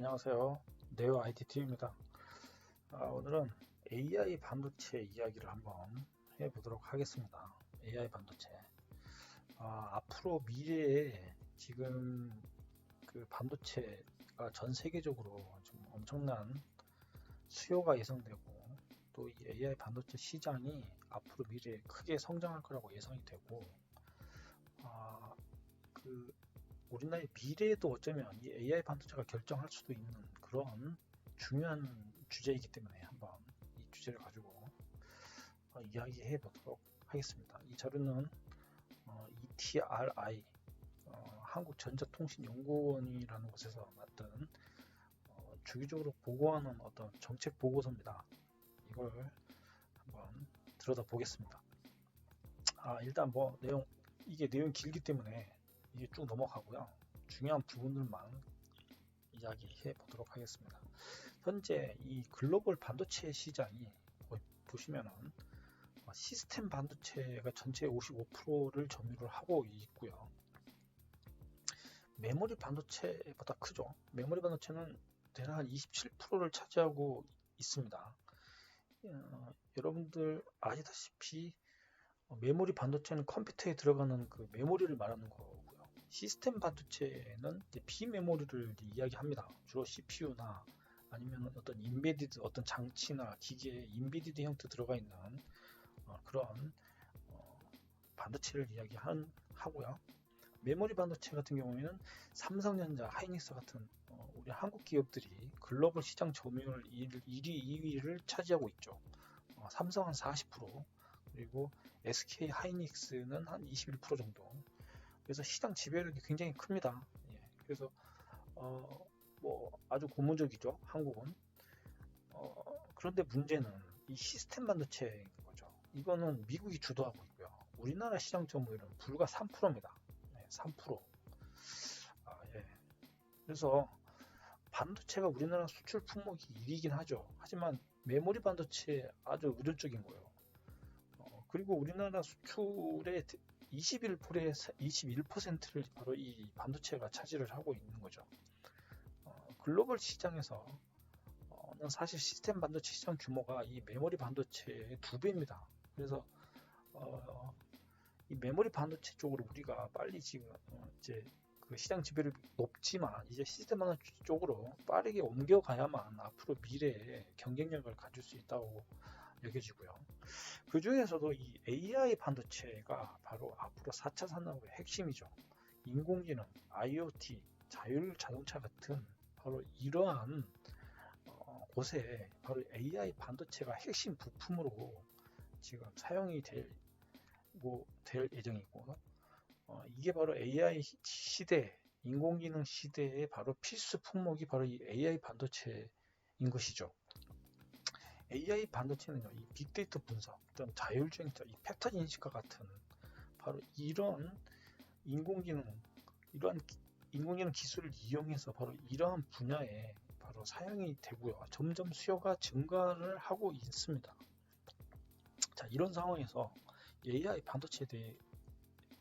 안녕하세요. 네오 IT팀입니다. 오늘은 AI 반도체 이야기를 한번 해보도록 하겠습니다. AI 반도체. 앞으로 미래에 지금 그 반도체가 전 세계적으로 좀 엄청난 수요가 예상되고 또 이 AI 반도체 시장이 앞으로 미래에 크게 성장할 거라고 예상이 되고 그 우리나라의 미래에도 어쩌면 이 AI 반도체가 결정할 수도 있는 그런 중요한 주제이기 때문에 한번 이 주제를 가지고 이야기해 보도록 하겠습니다. 이 자료는 ETRI 한국전자통신연구원이라는 곳에서 만든 주기적으로 보고하는 어떤 정책 보고서입니다. 이걸 한번 들여다 보겠습니다. 일단 이게 내용 길기 때문에 이게 쭉 넘어가고요. 중요한 부분들만 이야기해 보도록 하겠습니다. 현재 이 글로벌 반도체 시장이 보시면은 시스템 반도체가 전체의 55%를 점유를 하고 있고요. 메모리 반도체보다 크죠. 메모리 반도체는 대략 한 27%를 차지하고 있습니다. 여러분들 아시다시피 메모리 반도체는 컴퓨터에 들어가는 그 메모리를 말하는 거고요. 시스템 반도체는 이제 비메모리를 이야기합니다. 주로 CPU나 아니면 어떤 인베디드 어떤 장치나 기계에 인베디드 형태 들어가 있는 그런 반도체를 이야기하고요. 메모리 반도체 같은 경우에는 삼성전자, 하이닉스 같은 우리 한국 기업들이 글로벌 시장 점유율 1위, 2위를 차지하고 있죠. 삼성은 40%, 그리고 SK 하이닉스는 한 21% 정도. 그래서 시장 지배력이 굉장히 큽니다. 예, 그래서 아주 고무적이죠, 한국은. 그런데 문제는 이 시스템 반도체인 거죠. 이거는 미국이 주도하고 있고요. 우리나라 시장 점유율은 불과 3%입니다. 3%. 예. 그래서 반도체가 우리나라 수출 품목이 1위이긴 하죠. 하지만 메모리 반도체 아주 의존적인 거예요. 그리고 우리나라 수출의 21%를 바로 이 반도체가 차지를 하고 있는 거죠. 글로벌 시장에서 사실 시스템 반도체 시장 규모가 이 메모리 반도체의 2배입니다. 그래서 이 메모리 반도체 쪽으로 우리가 빨리 지금 이제 그 시장 지배율이 높지만 이제 시스템 반도체 쪽으로 빠르게 옮겨가야만 앞으로 미래에 경쟁력을 가질 수 있다고 여겨지고요. 그 중에서도 이 AI 반도체가 바로 앞으로 4차 산업의 핵심이죠. 인공지능, IoT, 자율 자동차 같은 바로 이러한 곳에 바로 AI 반도체가 핵심 부품으로 지금 사용이 될 예정이고, 이게 바로 AI 시대, 인공지능 시대의 바로 필수 품목이 바로 이 AI 반도체인 것이죠. AI 반도체는요, 이 빅데이터 분석, 자율주행, 이 패턴 인식과 같은 바로 이러한 인공지능 기술을 이용해서 바로 이러한 분야에 바로 사용이 되고요. 점점 수요가 증가를 하고 있습니다. 자, 이런 상황에서 AI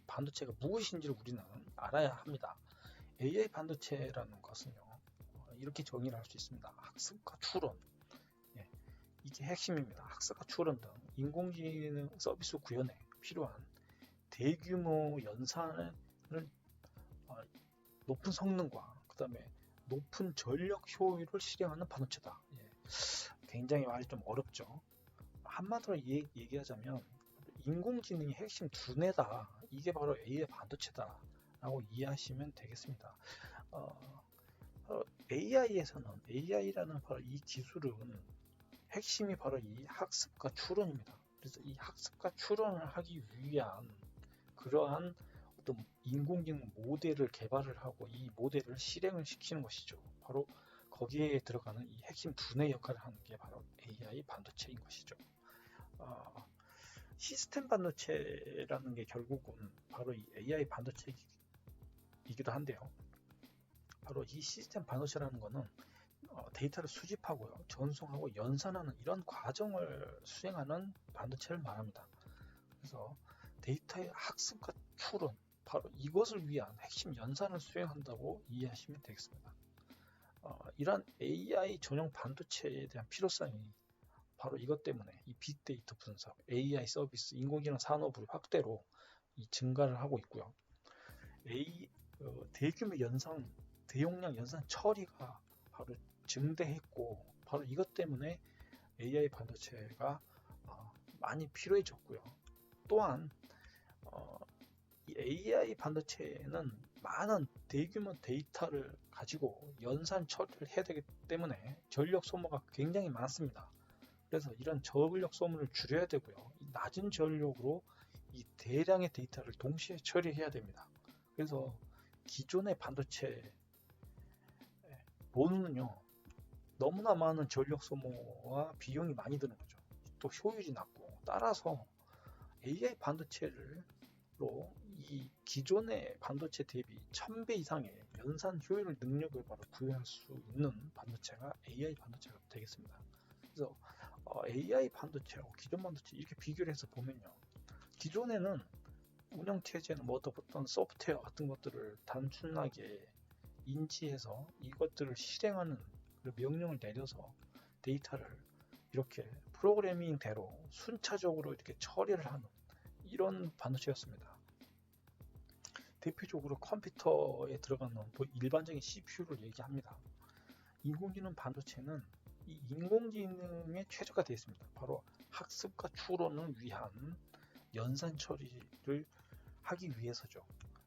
반도체가 무엇인지를 우리는 알아야 합니다. AI 반도체라는 것은요, 이렇게 정의를 할 수 있습니다. 학습과 추론, 이게 핵심입니다. 학습과 추론 등 인공지능 서비스 구현에 필요한 대규모 연산을 높은 성능과 그 다음에 높은 전력 효율을 실행하는 반도체다. 굉장히 말이 좀 어렵죠. 한마디로 얘기하자면 인공지능의 핵심 두뇌다. 이게 바로 AI 반도체다 라고 이해하시면 되겠습니다. AI라는 바로 이 기술은 핵심이 바로 이 학습과 추론입니다. 그래서 이 학습과 추론을 하기 위한 그러한 어떤 인공지능 모델을 개발을 하고 이 모델을 실행을 시키는 것이죠. 바로 거기에 들어가는 이 핵심 두뇌 역할을 하는 게 바로 AI 반도체인 것이죠. 시스템 반도체라는 게 결국은 바로 이 AI 반도체이기도 한데요. 바로 이 시스템 반도체라는 거는 데이터를 수집하고요, 전송하고 연산하는 이런 과정을 수행하는 반도체를 말합니다. 그래서 데이터의 학습과 추론, 바로 이것을 위한 핵심 연산을 수행한다고 이해하시면 되겠습니다. 이런 AI 전용 반도체에 대한 필요성이 바로 이것 때문에 이 빅데이터 분석, AI 서비스, 인공지능 산업의 확대로 이 증가를 하고 있고요. 대규모 대용량 연산 처리가 바로 증대했고, 바로 이것 때문에 AI 반도체가 많이 필요해졌고요. 또한 이 AI 반도체는 많은 대규모 데이터를 가지고 연산 처리를 해야 되기 때문에 전력 소모가 굉장히 많습니다. 그래서 이런 전력 소모를 줄여야 되고요. 이 낮은 전력으로 이 대량의 데이터를 동시에 처리해야 됩니다. 그래서 기존의 반도체로는요, 너무나 많은 전력 소모와 비용이 많이 드는 거죠. 또 효율이 낮고, 따라서 AI 반도체로 이 기존의 반도체 대비 1000배 이상의 연산 효율 능력을 바로 구현할 수 있는 반도체가 AI 반도체가 되겠습니다. 그래서 AI 반도체하고 기존 반도체 이렇게 비교를 해서 보면요, 기존에는 운영체제는 어떤 소프트웨어 같은 것들을 단순하게 인지해서 이것들을 실행하는 명령을 내려서 데이터를 이렇게 프로그래밍대로 순차적으로 이렇게 처리를 하는 이런 반도체였습니다. 대표적으로 컴퓨터에 들어가는 일반적인 CPU를 얘기합니다. 인공지능 반도체는 이 인공지능에 최적화되어 있습니다. 바로 학습과 추론을 위한 연산 처리를 하기 위해서죠.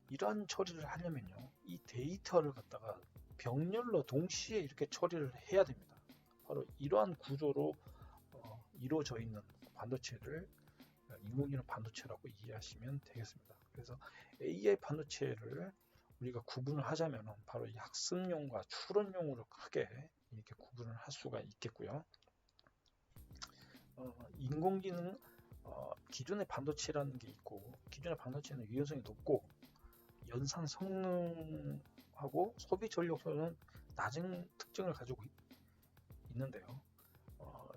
이러한 처리를 하려면요, 이 데이터를 갖다가 병렬로 동시에 이렇게 처리를 해야 됩니다. 바로 이러한 구조로 이루어져 있는 반도체를 인공지능 반도체라고 이해하시면 되겠습니다. 그래서 AI 반도체를 우리가 구분을 하자면 바로 이 학습용과 추론용으로 크게 이렇게 구분을 할 수가 있겠고요. 인공지능 기존의 반도체라는 게 있고, 기존의 반도체는 유연성이 높고 연산 성능하고 소비 전력소는 낮은 특징을 가지고 있는데요.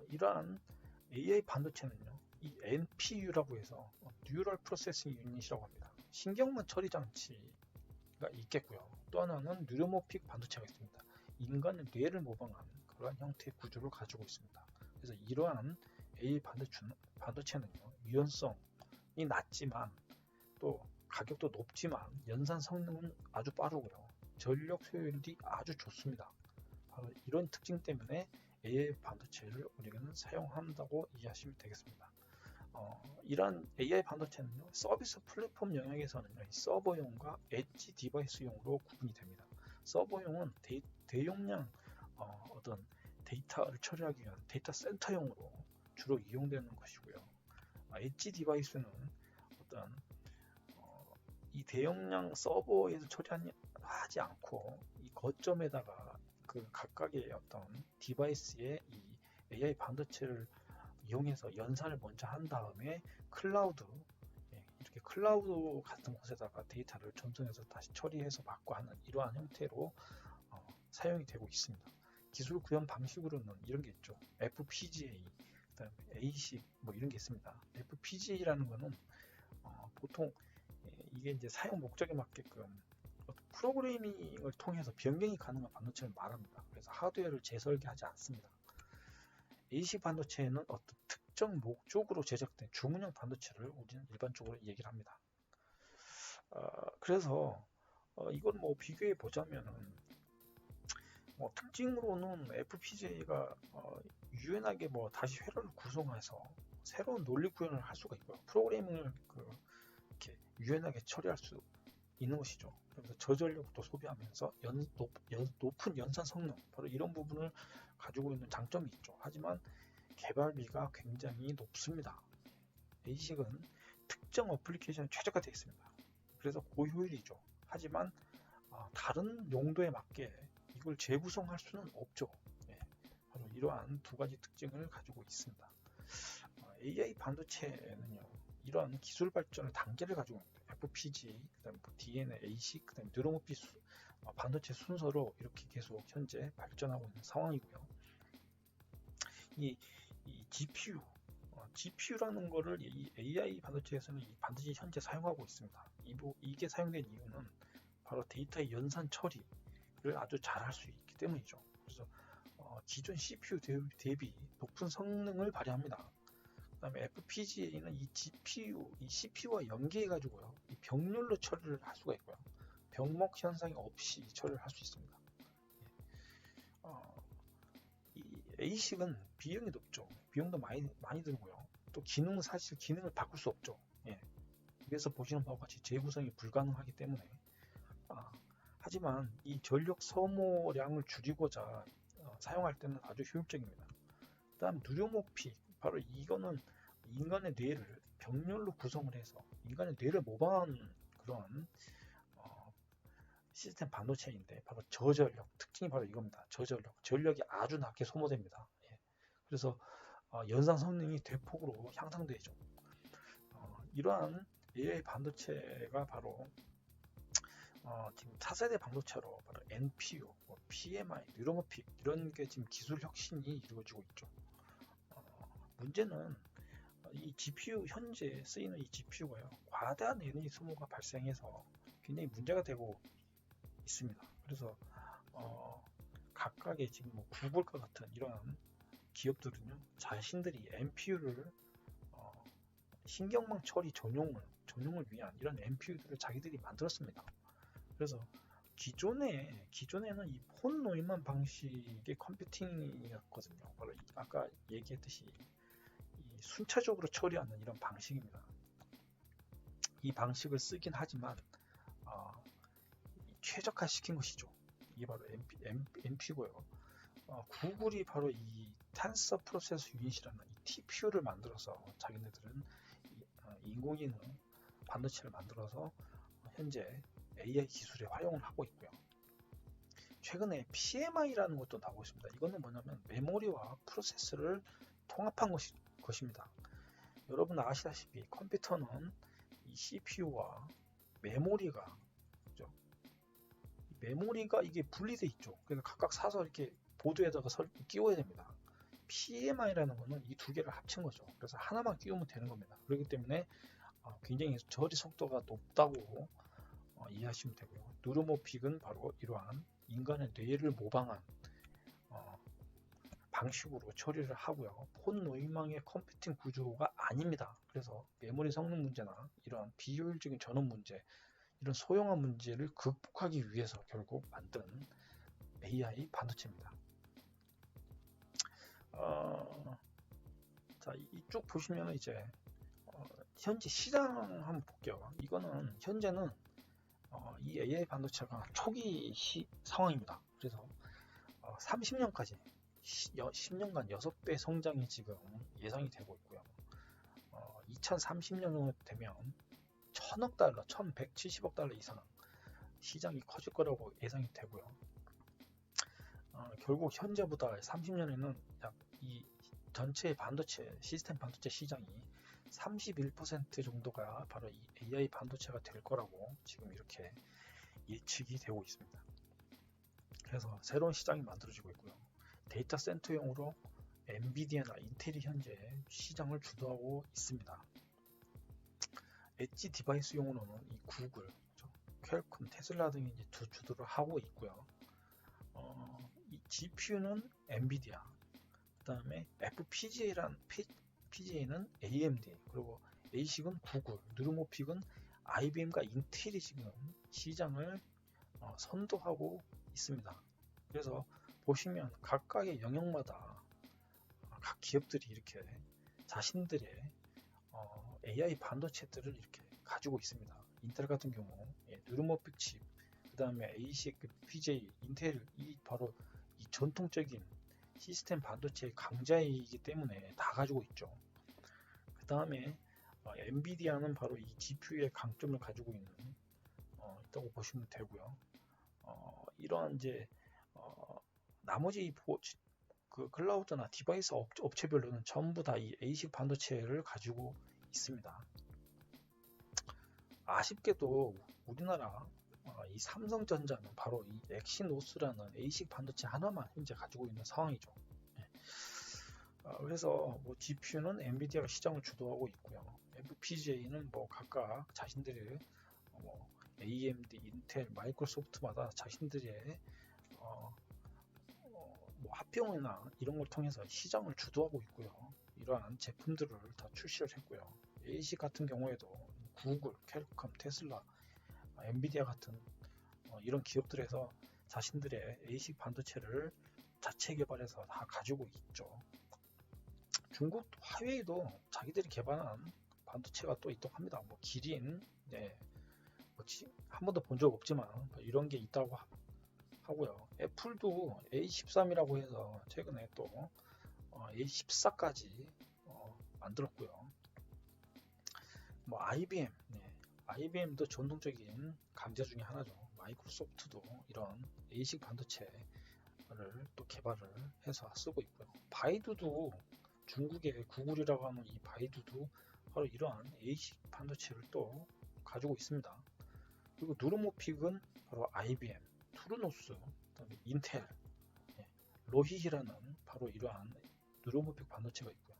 이러한 AI 반도체는요, 이 NPU라고 해서 뉴럴 프로세싱 유닛이라고 합니다. 신경만 처리 장치가 있겠고요. 또 하나는 뉴로모픽 반도체가 있습니다. 인간의 뇌를 모방한 그러한 형태의 구조를 가지고 있습니다. 그래서 이러한 AI 반도체는요, 유연성이 낮지만 또 가격도 높지만 연산 성능은 아주 빠르고요, 전력 효율이 아주 좋습니다. 바로 이런 특징 때문에 AI 반도체를 우리는 사용한다고 이해하시면 되겠습니다. 이러한 AI 반도체는요, 서비스 플랫폼 영역에서는요, 서버용과 엣지 디바이스용으로 구분이 됩니다. 서버용은 대용량 어떤 데이터를 처리하기 위한 데이터 센터용으로 주로 이용되는 것이고요. 엣지 디바이스는 어떤 이 대용량 서버에서 처리하지 않고 이 거점에다가 그 각각의 어떤 디바이스에 이 AI 반도체를 이용해서 연산을 먼저 한 다음에 이렇게 클라우드 같은 곳에다가 데이터를 전송해서 다시 처리해서 받고 하는 이러한 형태로 사용이 되고 있습니다. 기술 구현 방식으로는 이런 게 있죠. FPGA, 그다음에 ASIC 뭐 이런 게 있습니다. FPGA라는 거는 보통 이게 이제 사용 목적에 맞게끔 프로그래밍을 통해서 변경이 가능한 반도체를 말합니다. 그래서 하드웨어를 재설계하지 않습니다. ASIC 반도체는 어떤 특정 목적으로 제작된 주문형 반도체를 우리는 일반적으로 얘기를 합니다. 그래서 이걸 비교해 보자면은 특징으로는 FPGA가 유연하게 다시 회로를 구성해서 새로운 논리 구현을 할 수가 있고요. 프로그래밍을 이렇게 유연하게 처리할 수 있는 것이죠. 그래서 저전력도 소비하면서 높은 연산 성능, 바로 이런 부분을 가지고 있는 장점이 있죠. 하지만 개발비가 굉장히 높습니다. ASIC은 특정 어플리케이션에 최적화되어 있습니다. 그래서 고효율이죠. 하지만 다른 용도에 맞게 이걸 재구성할 수는 없죠. 바로 이러한 두 가지 특징을 가지고 있습니다. AI 반도체는요, 이러한 기술 발전의 단계를 가지고 있습니다. FPGA, 그다음 DNA, ASIC, 그다음 뉴로모픽 반도체 순서로 이렇게 계속 현재 발전하고 있는 상황이고요. 이 GPU라는 거를 이 AI 반도체에서는 반드시 현재 사용하고 있습니다. 이게 사용된 이유는 바로 데이터의 연산 처리를 아주 잘 할 수 있기 때문이죠. 그래서 기존 CPU 대비 높은 성능을 발휘합니다. 그 다음에 FPGA는 이 GPU, 이 CPU와 연계해가지고요, 이 병렬로 처리를 할 수가 있고요. 병목 현상이 없이 처리를 할 수 있습니다. 이 ASIC은 비용이 높죠. 비용도 많이 들고요. 또 사실 기능을 바꿀 수 없죠. 위에서 보시는 바와 같이 재구성이 불가능하기 때문에 하지만 이 전력 소모량을 줄이고자 사용할 때는 아주 효율적입니다. 그 다음 누르모픽, 바로 이거는 인간의 뇌를 병렬로 구성을 해서 인간의 뇌를 모방한 그런 시스템 반도체인데, 바로 저전력, 특징이 바로 이겁니다. 전력이 아주 낮게 소모됩니다. 그래서 연산 성능이 대폭으로 향상되죠. 이러한 AI 반도체가 바로 지금 차세대 반도체로 바로 NPU, PMI, 뉴로모픽 이런 게 지금 기술 혁신이 이루어지고 있죠. 문제는 이 GPU, 현재 쓰이는 이 GPU가요, 과다한 에너지 소모가 발생해서 굉장히 문제가 되고 있습니다. 그래서 각각의 지금 구글과 같은 이러한 기업들은요, 자신들이 NPU를 신경망 처리 전용을 위한 이런 NPU들을 자기들이 만들었습니다. 그래서 기존에는 이 폰 노이만 방식의 컴퓨팅이었거든요. 바로 아까 얘기했듯이 이 순차적으로 처리하는 이런 방식입니다. 이 방식을 쓰긴 하지만 최적화시킨 것이죠. 이게 바로 NP고요. 구글이 바로 이 텐서 프로세서 유닛이라는 이 TPU를 만들어서 자기네들은 인공지능 반도체를 만들어서 현재 AI 기술에 활용을 하고 있고요. 최근에 PMI라는 것도 나오고 있습니다. 이거는 뭐냐면 메모리와 프로세서를 통합한 것입니다. 여러분 아시다시피 컴퓨터는 이 CPU와 메모리가 이게 분리되어 있죠. 그래서 각각 사서 이렇게 보드에다가 끼워야 됩니다. PMI라는 거는 이 두 개를 합친 거죠. 그래서 하나만 끼우면 되는 겁니다. 그렇기 때문에 굉장히 처리 속도가 높다고 이해하시면 되고요. 누르모픽은 바로 이러한 인간의 뇌를 모방한 방식으로 처리를 하고요. 폰 노이망의 컴퓨팅 구조가 아닙니다. 그래서 메모리 성능 문제나 이러한 비효율적인 전원 문제, 이런 소형화 문제를 극복하기 위해서 결국 만든 AI 반도체입니다. 자, 이쪽 보시면 이제 현재 시장 한번 볼게요. 이거는 현재는 이 AI 반도체가 초기 상황입니다. 그래서 30년까지 10년간 6배 성장이 지금 예상이 되고 있고요. 2030년 되면 1000억 달러, 1170억 달러 이상 시장이 커질 거라고 예상이 되고요. 결국 현재보다 30년에는 약 이 전체 반도체, 시스템 반도체 시장이 31% 정도가 바로 이 AI 반도체가 될 거라고 지금 이렇게 예측이 되고 있습니다. 그래서 새로운 시장이 만들어지고 있고요. 데이터 센터용으로 엔비디아나 인텔이 현재 시장을 주도하고 있습니다. 엣지 디바이스용으로는 이 구글, 퀄컴, 테슬라 등이 이제 주도를 하고 있고요. 이 GPU는 엔비디아, 그 다음에 FPGA는 AMD, 그리고 ASIC은 구글, 누르모픽은 IBM과 인텔이 지금 시장을 선도하고 있습니다. 그래서 보시면 각각의 영역마다 각 기업들이 이렇게 자신들의 AI 반도체들을 이렇게 가지고 있습니다. 인텔 같은 경우 누르모픽 칩, 그 다음에 ASIC, FPGA, 인텔, 바로 이 전통적인 시스템 반도체의 강자이기 때문에 다 가지고 있죠. 그 다음에 엔비디아는 바로 이 GPU의 강점을 가지고 있다고 보시면 되고요. 이러한 이제 나머지 그 클라우드나 디바이스 업체별로는 전부 다 이 ASIC 반도체를 가지고 있습니다. 아쉽게도 우리나라 이 삼성전자는 바로 이 엑시노스라는 ASIC 반도체 하나만 현재 가지고 있는 상황이죠. 그래서 GPU는 엔비디아가 시장을 주도하고 있고요. FPGA는 각각 자신들의 AMD, 인텔, 마이크로소프트마다 자신들의 합병이나 이런 걸 통해서 시장을 주도하고 있고요. 이러한 제품들을 다 출시를 했고요. ASIC 같은 경우에도 구글, 퀄컴, 테슬라, 엔비디아 같은 이런 기업들에서 자신들의 ASIC 반도체를 자체 개발해서 다 가지고 있죠. 중국 화웨이도 자기들이 개발한 반도체가 또 있다고 합니다. 뭐 기린, 네, 한 번도 본 적 없지만 이런 게 있다고 하고요. 애플도 A13이라고 해서 최근에 또 A14까지 만들었고요. 뭐 IBM, 네, IBM도 전통적인 강자 중에 하나죠. 마이크로소프트도 이런 ASIC 반도체를 또 개발을 해서 쓰고 있고요. 바이두도 중국의 구글이라고 하는 이 바이두도 바로 이러한 ASIC 반도체를 또 가지고 있습니다. 그리고 누르모픽은 바로 IBM, 투르노스, 그다음에 인텔, 로히히라는 바로 이러한 누르모픽 반도체가 있고요.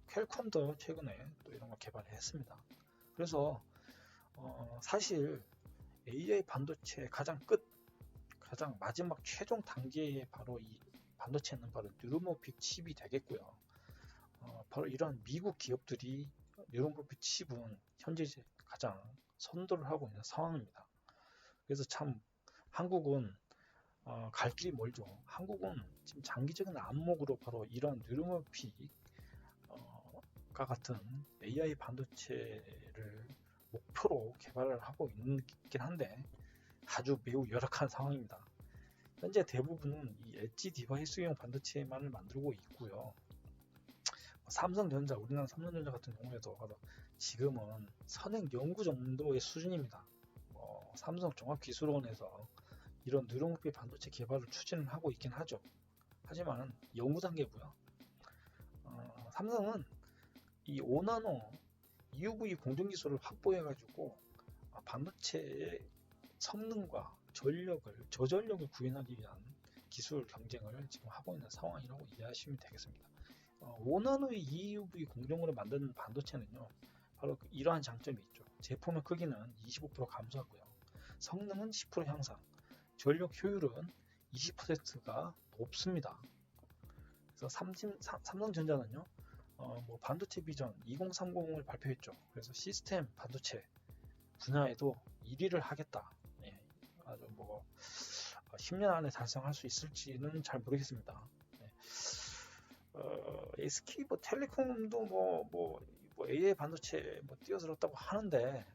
퀄컴도 최근에 또 이런 거 개발했습니다. 그래서 사실 AI 반도체 가장 마지막 최종 단계의 바로 이 반도체는 바로 뉴르모픽 칩이 되겠고요. 바로 이런 미국 기업들이 뉴르모픽 칩은 현재 가장 선도를 하고 있는 상황입니다. 그래서 참 한국은 갈 길이 멀죠. 한국은 지금 장기적인 안목으로 바로 이런 뉴르모픽과 같은 AI 반도체를 목표로 개발을 하고 있긴 한데 아주 매우 열악한 상황입니다. 현재 대부분은 이 엣지 디바이스용 반도체만을 만들고 있고요. 삼성전자, 우리나라 삼성전자 같은 경우에도 지금은 선행 연구 정도의 수준입니다. 삼성종합기술원에서 이런 뉴런모픽 반도체 개발을 추진을 하고 있긴 하죠. 하지만 연구 단계고요. 삼성은 이 5나노 EUV 공정기술을 확보해가지고 반도체의 성능과 저전력을 구현하기 위한 기술 경쟁을 지금 하고 있는 상황이라고 이해하시면 되겠습니다. 5나노의 EUV 공정으로 만든 반도체는요, 바로 이러한 장점이 있죠. 제품의 크기는 25% 감소하고요. 성능은 10% 향상, 전력 효율은 20%가 높습니다. 그래서 삼성전자는요, 반도체 비전 2030을 발표했죠. 그래서 시스템 반도체 분야에도 1위를 하겠다. 예, 아주 10년 안에 달성할 수 있을지는 잘 모르겠습니다. SK 텔레콤도 AI 반도체 뛰어들었다고 하는데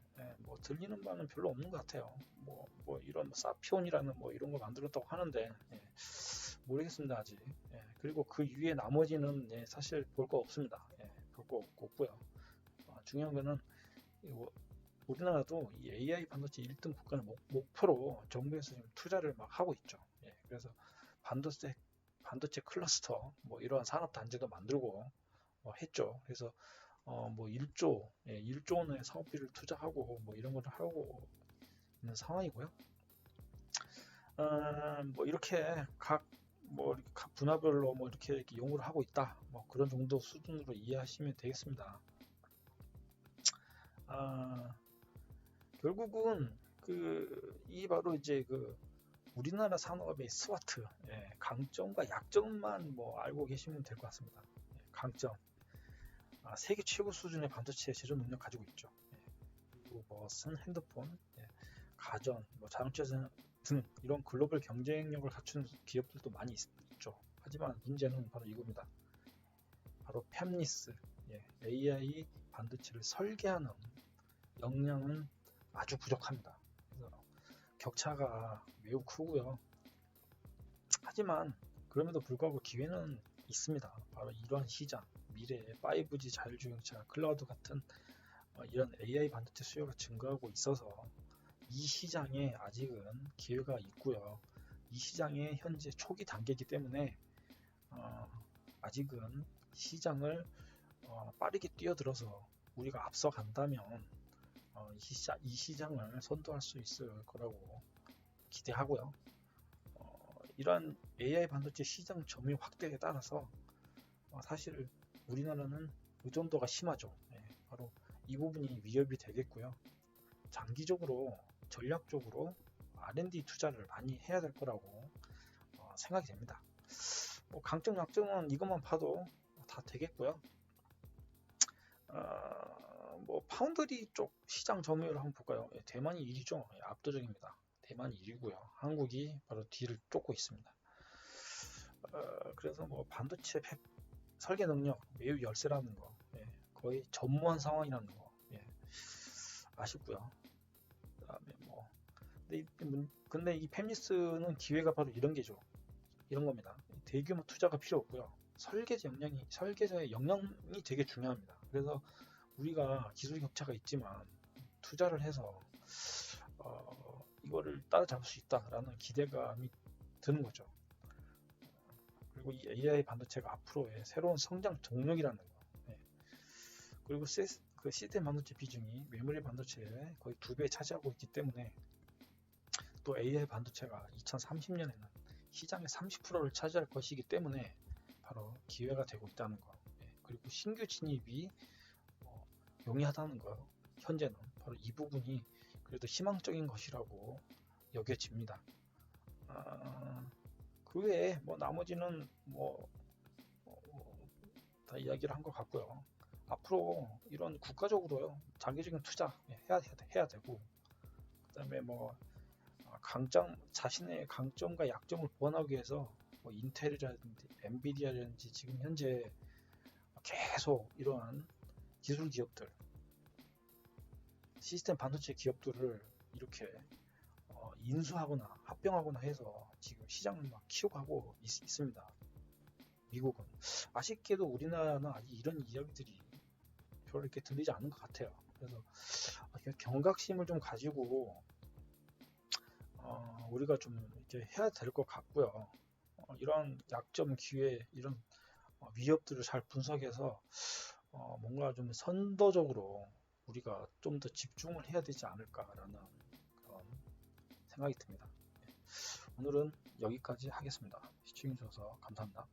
들리는 바는 별로 없는 것 같아요. 이런 사피온이라는 이런 거 만들었다고 하는데 모르겠습니다 아직. 그리고 그 위에 나머지는 사실 볼 거 없습니다. 볼 거 없고요. 중요한 거는 우리나라도 이 AI 반도체 1등 국가를 목표로 정부에서 지금 투자를 막 하고 있죠. 그래서 반도체 클러스터 이러한 산업 단지도 만들고 했죠. 그래서 1조 원의 사업비를 투자하고 이런 걸 하고 있는 상황이고요. 이렇게 각 분야별로 이렇게 연구를 하고 있다. 그런 정도 수준으로 이해하시면 되겠습니다. 결국은 바로 이제 우리나라 산업의 스와트, 강점과 약점만 알고 계시면 될 것 같습니다. 강점, 세계 최고 수준의 반도체 제조 능력 가지고 있죠. 그리고 핸드폰, 가전, 자동차 등 이런 글로벌 경쟁력을 갖춘 기업들도 많이 있죠. 하지만 문제는 바로 이겁니다. 바로 팹리스, AI 반도체를 설계하는 역량은 아주 부족합니다. 그래서 격차가 매우 크고요. 하지만 그럼에도 불구하고 기회는 있습니다. 바로 이러한 시장, 미래의 5G 자율주행차, 클라우드 같은 이런 AI 반도체 수요가 증가하고 있어서 이 시장에 아직은 기회가 있고요. 이 시장의 현재 초기 단계이기 때문에 아직은 시장을 빠르게 뛰어들어서 우리가 앞서간다면 이 시장을 선도할 수 있을 거라고 기대하고요. 이러한 AI 반도체 시장 점유 확대에 따라서 사실 우리나라는 의존도가 심하죠. 바로 이 부분이 위협이 되겠고요. 장기적으로 전략적으로 R&D 투자를 많이 해야 될 거라고 생각이 됩니다. 강점 약점은 이것만 봐도 다 되겠고요. 뭐 파운드리 쪽 시장 점유율 한번 볼까요? 예, 대만이 1위죠. 예, 압도적입니다. 대만이 1위고요. 한국이 바로 뒤를 쫓고 있습니다. 그래서 뭐 반도체 설계 능력 매우 열세라는 거, 예, 거의 전무한 상황이라는 거, 예, 아쉽고요. 그다음에 뭐 근데 이 팹리스는 기회가 바로 이런 게죠. 이런 겁니다. 대규모 투자가 필요 없고요. 설계자의 역량이 되게 중요합니다. 그래서 우리가 기술 격차가 있지만 투자를 해서 이거를 따라잡을 수 있다라는 기대감이 드는 거죠. 그리고 이 AI 반도체가 앞으로의 새로운 성장 동력이라는 거. 예. 그리고 그 시스템 반도체 비중이 메모리 반도체의 거의 2배 차지하고 있기 때문에 또 AI 반도체가 2030년에는 시장의 30%를 차지할 것이기 때문에 바로 기회가 되고 있다는 거. 예. 그리고 신규 진입이 용이하다는 거. 현재는 바로 이 부분이 그래도 희망적인 것이라고 여겨집니다. 그 외에 뭐 나머지는 다 이야기를 한 것 같고요. 앞으로 이런 국가적으로요 장기적인 투자 해야 되고, 그다음에 뭐 자신의 강점과 약점을 보완하기 위해서 뭐 인텔이라든지 엔비디아라든지 지금 현재 계속 이러한 기술 기업들, 시스템 반도체 기업들을 이렇게 인수하거나 합병하거나 해서 지금 시장을 막 키워가고 있습니다. 미국은. 아쉽게도 우리나라는 아직 이런 이야기들이 별로 이렇게 들리지 않는 것 같아요. 그래서 경각심을 좀 가지고 우리가 좀 이렇게 해야 될 것 같고요. 이런 약점, 기회, 이런 위협들을 잘 분석해서 뭔가 좀 선도적으로 우리가 좀 더 집중을 해야 되지 않을까라는 그런 생각이 듭니다. 오늘은 여기까지 하겠습니다. 시청해주셔서 감사합니다.